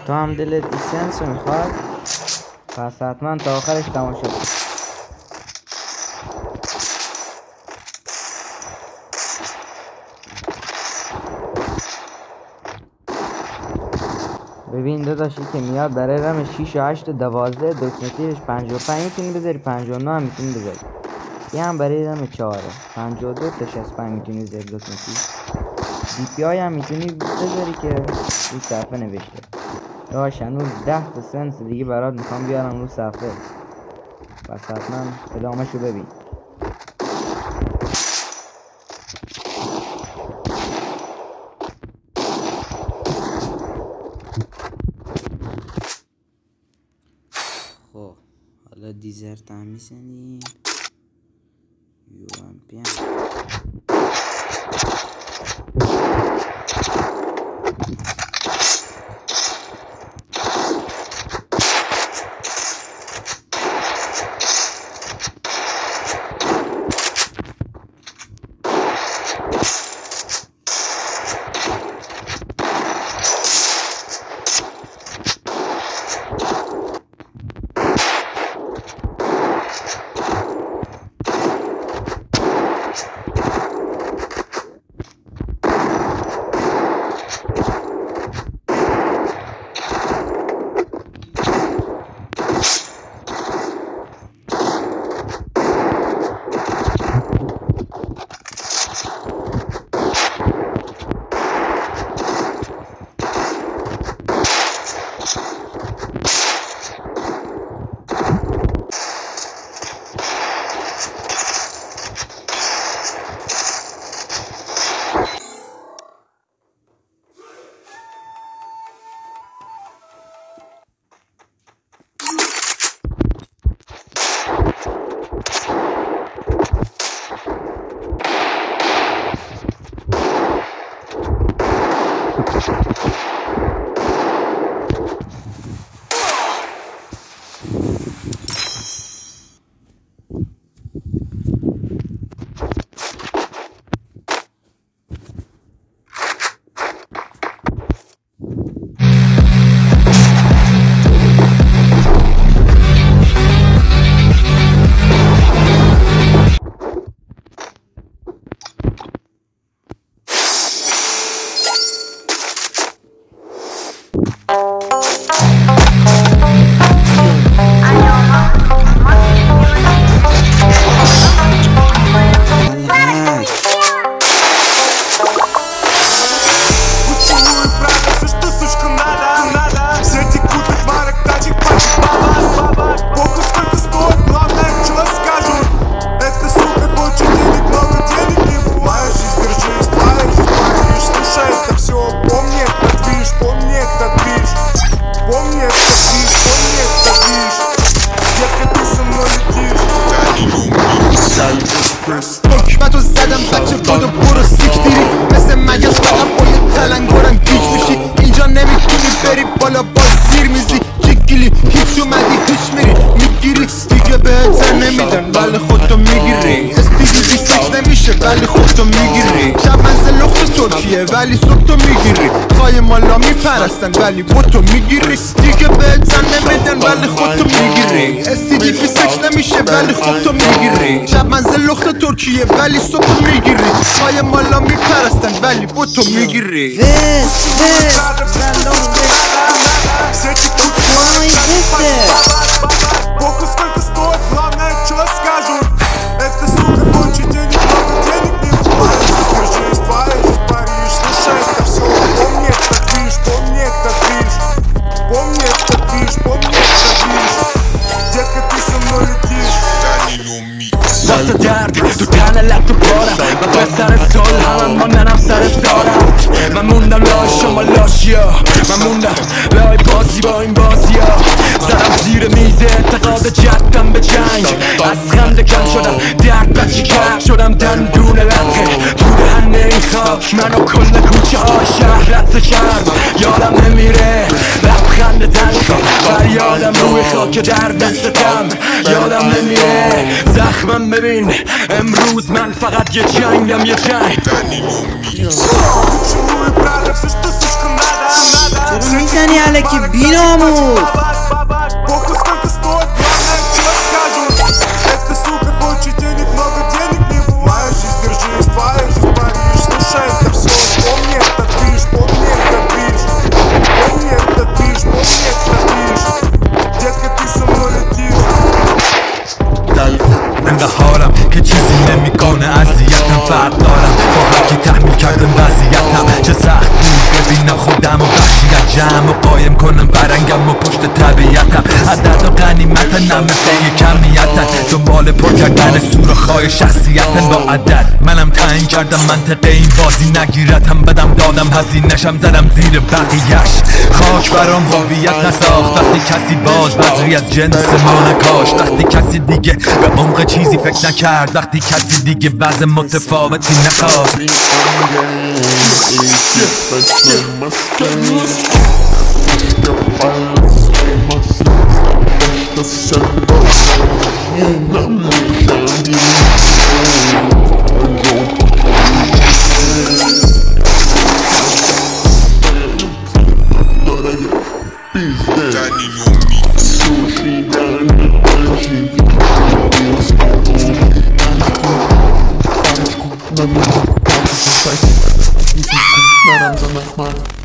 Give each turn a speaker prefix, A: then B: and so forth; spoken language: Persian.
A: تو هم دلت ایسنس رو میخواد، پس حتما تا آخرش تماشا کن. ببین داداشی که میاد برای رم 6 و 8 و 12 دکمه تیرش 55 میتونی بذاری، 59 هم میتونی بذاری. یه هم برای رم 4 52 تا 65 میتونی بذاری دکمه تیر. دی پی آی هم میتونی بذاری که روی صفحه نوشته. داش هنوز 10 تا سنس دیگه برات میخوام بیارم رو صفحه، پس حتما ادامه‌شو ببین. خب حالا دیزرت هم میزنیم، یو ام پی هم
B: حکمتو زدم بچه بادو برو سیکتیری، مثل مگس فقط با یه تلنگرم گیج میشی. اینجا نمیتونی بری بالا با زیر میزی، جگیلی هیچ اومدی هیچ میری میگیری دیگه بهتر نمیدن ولی خودتو میگیری. استیدی فکر نمیشه ولی خودتو میگیری. شب منزل لخت ترکیه ولی صبح تو میگیری. خواهی مالا میپرستن ولی بوتو میگیری دیگه بهتر نمیدن ولی خودتو میگیری. استیدی فکر نمیشه ولی خودتو میگیری. شب منزل لخت ترکیه ولی صبح میگیری. خواهی مالا میپرستن ولی بوتو میگیری.
C: Похуй сколько стоит, главное чё скажут. Это сука кончит денег, много денег не бывает. Жизнь твоя, жизнь Париж. Слушай, это всё, помни этот движ, помни этот движ. Помни этот движ, помни этот движ. Детка, ты со мной летишь.
D: واسه درد تو تن لب تو پارم من پسر صلح هم ماندنم سر سارم. من موندم لای شما لاشیا، من موندم لای بازی با این بازیا. زدم زیر میز اعتقاد جدم به جنگ، از خنده کم شدم درد بچی کم شدم دندون لقه تو دهن این خاک. منو کل کوچه های شهر رد کرد، یادم نمیره لبخند تلخا فریادم روی خاک در دستتم. یادم نمیره زخمم ببین امروز من فقط یه جنگم یه جنگ.
C: Поцелуй, правда, все, что сучка надо. Все
A: میزنی الکی بیناموس؟
C: Похуй сколько стоит, главное, чё скажут. Эта сука хочет денег, много денег не бывает. Жизнь держись, твоя жизнь, Париж. Слушай, это все, помни этот движ, помни этот движ. Помни этот движ, помни этот движ. Детка, ты со мной летишь.
D: انقدر حالم که چیزی نمیکنه اذیتم فرق دارم با هر کی تحمیل کردم وضعیتم چه سخت بود ببینم خودم و بخشیت جمع و قایم کنم برنگم و پشت طبیعتم عدد و غنیمت نمه پی کمیتن دنبال پر کردن سوراخ‌های شخصیتن با عدد منم تعیین کردم منطقه این بازی نگیرتم بدم دادم هزینه‌شم زدم زیر بقیه‌اش خاک برام هویت نساخت وقتی کسی باز بذری از جنس ما نکاشت وقتی کسی دیگه به عمق چیزی فکر نکرد وقتی کسی دیگه وضع متفاوتی نخواست
B: Naranjo na chmar.